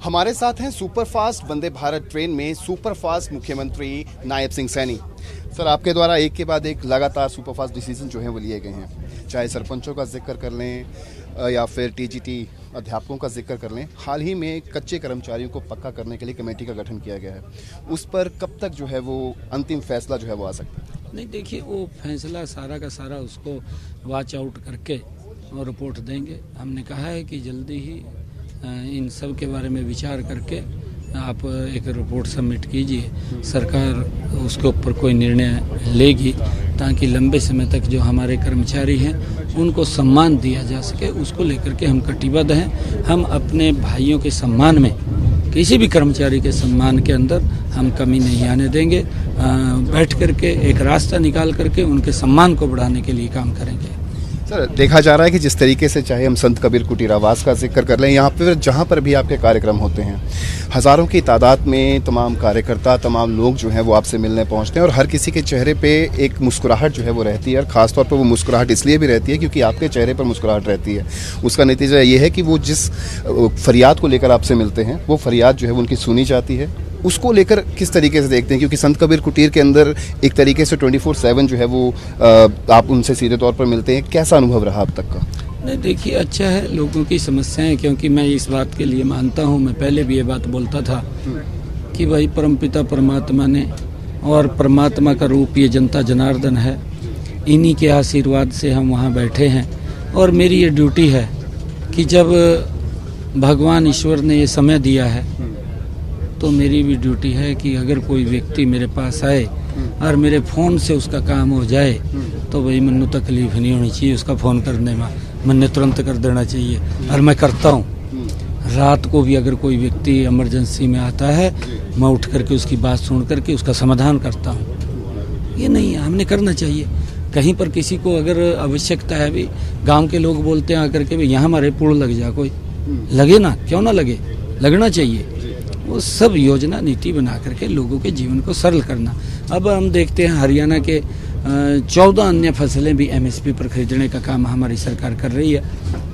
हमारे साथ हैं सुपरफास्ट वंदे भारत ट्रेन में सुपरफास्ट मुख्यमंत्री नायब सिंह सैनी। सर, आपके द्वारा एक के बाद एक लगातार सुपरफास्ट डिसीजन जो हैं वो लिए गए हैं, चाहे सरपंचों का जिक्र कर लें या फिर टीजीटी अध्यापकों का जिक्र कर लें। हाल ही में कच्चे कर्मचारियों को पक्का करने के लिए कमेटी का गठन किया गया है, उस पर कब तक जो है वो अंतिम फैसला जो है वो आ सकता है? नहीं, देखिए, वो फैसला सारा का सारा उसको वॉच आउट करके और रिपोर्ट देंगे। हमने कहा है कि जल्दी ही इन सब के बारे में विचार करके आप एक रिपोर्ट सबमिट कीजिए, सरकार उसके ऊपर कोई निर्णय लेगी ताकि लंबे समय तक जो हमारे कर्मचारी हैं उनको सम्मान दिया जा सके। उसको लेकर के हम कटिबद्ध हैं। हम अपने भाइयों के सम्मान में, किसी भी कर्मचारी के सम्मान के अंदर हम कमी नहीं आने देंगे। बैठ करके एक रास्ता निकाल करके उनके सम्मान को बढ़ाने के लिए काम करेंगे। सर, देखा जा रहा है कि जिस तरीके से चाहे हम संत कबीर कुटीर आवास का जिक्र कर लें, यहाँ पर जहाँ पर भी आपके कार्यक्रम होते हैं, हज़ारों की तादाद में तमाम कार्यकर्ता, तमाम लोग जो हैं वो आपसे मिलने पहुँचते हैं और हर किसी के चेहरे पे एक मुस्कुराहट जो है वो रहती है। और ख़ासतौर पर वो मुस्कुराहट इसलिए भी रहती है क्योंकि आपके चेहरे पर मुस्कुराहट रहती है। उसका नतीजा ये है कि वो जिस फरियाद को लेकर आपसे मिलते हैं वो फरियाद जो है वो उनकी सुनी जाती है। उसको लेकर किस तरीके से देखते हैं, क्योंकि संत कबीर कुटीर के अंदर एक तरीके से 24/7 जो है वो आप उनसे सीधे तौर पर मिलते हैं, कैसा अनुभव रहा अब तक का? नहीं, देखिए, अच्छा है लोगों की समस्याएं, क्योंकि मैं इस बात के लिए मानता हूं, मैं पहले भी ये बात बोलता था कि भाई परमपिता परमात्मा ने, और परमात्मा का रूप ये जनता जनार्दन है, इन्हीं के आशीर्वाद से हम वहाँ बैठे हैं। और मेरी ये ड्यूटी है कि जब भगवान ईश्वर ने ये समय दिया है तो मेरी भी ड्यूटी है कि अगर कोई व्यक्ति मेरे पास आए और मेरे फ़ोन से उसका काम हो जाए तो भाई मन्नू तकलीफ नहीं होनी चाहिए उसका फ़ोन करने में, मैंने तुरंत कर देना चाहिए। और मैं करता हूँ। रात को भी अगर कोई व्यक्ति इमरजेंसी में आता है, मैं उठ करके उसकी बात सुन करके उसका समाधान करता हूँ। ये नहीं है, हमने करना चाहिए। कहीं पर किसी को अगर आवश्यकता है, भी गाँव के लोग बोलते हैं आकर के, भाई यहाँ हमारे पुल लग जा, कोई लगे ना, क्यों ना लगे, लगना चाहिए। वो सब योजना नीति बना करके लोगों के जीवन को सरल करना। अब हम देखते हैं हरियाणा के 14 अन्य फसलें भी एमएसपी पर खरीदने का काम हमारी सरकार कर रही है।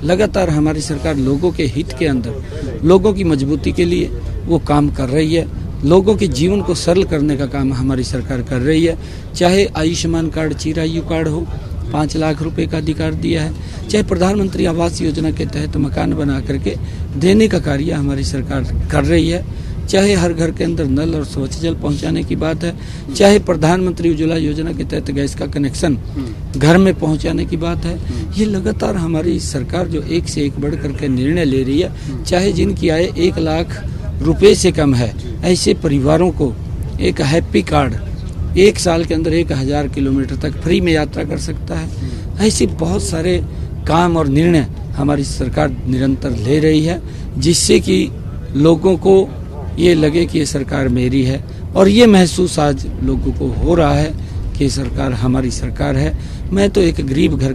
लगातार हमारी सरकार लोगों के हित के अंदर, लोगों की मजबूती के लिए वो काम कर रही है। लोगों के जीवन को सरल करने का काम हमारी सरकार कर रही है। चाहे आयुष्मान कार्ड, चिरायु कार्ड हो, 5 लाख रुपए का अधिकार दिया है, चाहे प्रधानमंत्री आवास योजना के तहत मकान बना करके देने का कार्य हमारी सरकार कर रही है, चाहे हर घर के अंदर नल और स्वच्छ जल पहुंचाने की बात है, चाहे प्रधानमंत्री उज्ज्वला योजना के तहत गैस का कनेक्शन घर में पहुंचाने की बात है। ये लगातार हमारी सरकार जो एक से एक बढ़ करके निर्णय ले रही है। चाहे जिनकी आय 1 लाख रुपए से कम है, ऐसे परिवारों को एक हैप्पी कार्ड 1 साल के अंदर 1000 किलोमीटर तक फ्री में यात्रा कर सकता है। ऐसे बहुत सारे काम और निर्णय हमारी सरकार निरंतर ले रही है, जिससे कि लोगों को ये लगे कि ये सरकार मेरी है। और ये महसूस आज लोगों को हो रहा है कि सरकार हमारी सरकार है। मैं तो एक गरीब घर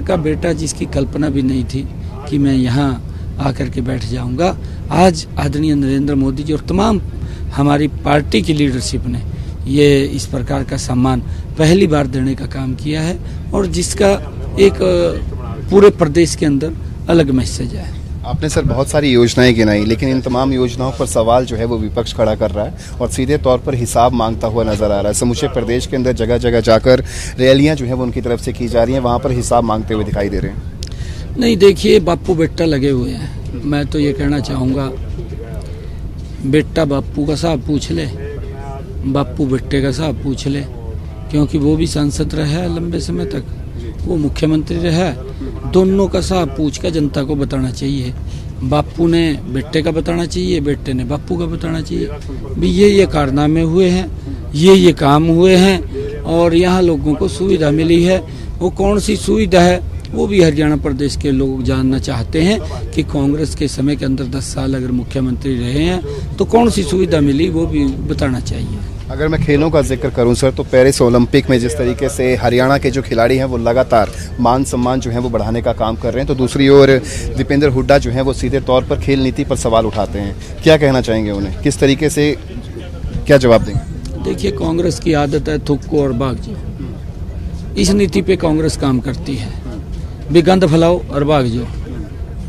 का बेटा जिसकी कल्पना भी नहीं थी कि मैं यहाँ आकर के बैठ जाऊँगा। आज आदरणीय नरेंद्र मोदी जी और तमाम हमारी पार्टी की लीडरशिप ने ये इस प्रकार का सम्मान पहली बार देने का काम किया है, और जिसका एक पूरे प्रदेश के अंदर अलग मैसेज है। आपने सर बहुत सारी योजनाएं गिनाई, लेकिन इन तमाम योजनाओं पर सवाल जो है वो विपक्ष खड़ा कर रहा है और सीधे तौर पर हिसाब मांगता हुआ नजर आ रहा है। समूचे प्रदेश के अंदर जगह जगह जाकर रैलियां जो है वो उनकी तरफ से की जा रही हैं, वहाँ पर हिसाब मांगते हुए दिखाई दे रहे हैं। नहीं, देखिए, बापू बेटा लगे हुए हैं। मैं तो ये कहना चाहूँगा, बेटा बापू का साहब पूछ ले, बापू बेटे का साहब पूछ ले, क्योंकि वो भी सांसद रहा है लंबे समय तक, वो मुख्यमंत्री रहा है। दोनों का साहब पूछ कर जनता को बताना चाहिए। बापू ने बेटे का बताना चाहिए, बेटे ने बापू का बताना चाहिए। भी ये कारनामे हुए हैं, ये काम हुए हैं और यहाँ लोगों को सुविधा मिली है। वो कौन सी सुविधा है वो भी हरियाणा प्रदेश के लोग जानना चाहते हैं कि कांग्रेस के समय के अंदर 10 साल अगर मुख्यमंत्री रहे हैं तो कौन सी सुविधा मिली, वो भी बताना चाहिए। अगर मैं खेलों का जिक्र करूं सर, तो पेरिस ओलंपिक में जिस तरीके से हरियाणा के जो खिलाड़ी हैं वो लगातार मान सम्मान जो है वो बढ़ाने का काम कर रहे हैं, तो दूसरी ओर दीपेंद्र हुड्डा जो हैं वो सीधे तौर पर खेल नीति पर सवाल उठाते हैं। क्या कहना चाहेंगे उन्हें, किस तरीके से क्या जवाब देंगे? देखिए, कांग्रेस की आदत है थुक्को और भाग जाओ। इस नीति पे कांग्रेस काम करती है, भी गंद फैलाओ और भाग जाओ।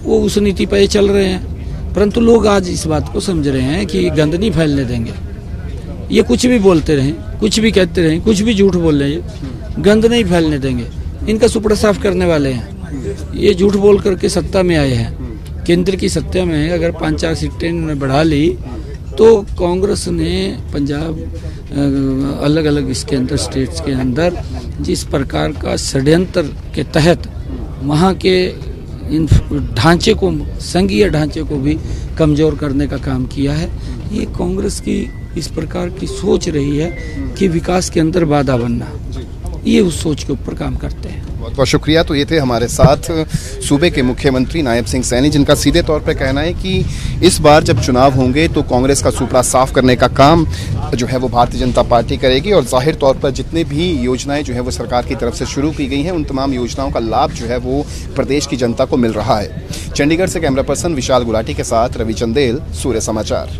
वो उस नीति पे चल रहे हैं। परंतु लोग आज इस बात को समझ रहे हैं कि गंद नहीं फैलने देंगे। ये कुछ भी बोलते रहें, कुछ भी कहते रहें, कुछ भी झूठ बोल रहे हैं, गंद नहीं फैलने देंगे। इनका सुपड़ा साफ करने वाले हैं। ये झूठ बोल करके सत्ता में आए हैं, केंद्र की सत्ता में अगर 5-4 सीटें इन्होंने बढ़ा ली तो कांग्रेस ने पंजाब अलग अलग इसके अंदर स्टेट्स के अंदर जिस प्रकार का षड्यंत्र के तहत वहाँ के इन ढांचे को, संघीय ढांचे को भी कमजोर करने का काम किया है। ये कांग्रेस की इस प्रकार की सोच रही है कि विकास के अंदर बाधा बनना, ये उस सोच के ऊपर काम करते हैं। बहुत बहुत शुक्रिया। तो ये थे हमारे साथ सूबे के मुख्यमंत्री नायब सिंह सैनी, जिनका सीधे तौर पर कहना है कि इस बार जब चुनाव होंगे तो कांग्रेस का सुपड़ा साफ करने का काम जो है वो भारतीय जनता पार्टी करेगी और जाहिर तौर पर जितने भी योजनाएं जो है वो सरकार की तरफ से शुरू की गई हैं उन तमाम योजनाओं का लाभ जो है वो प्रदेश की जनता को मिल रहा है। चंडीगढ़ से कैमरा पर्सन विशाल गुलाटी के साथ रवि चंदेल, सूर्य समाचार।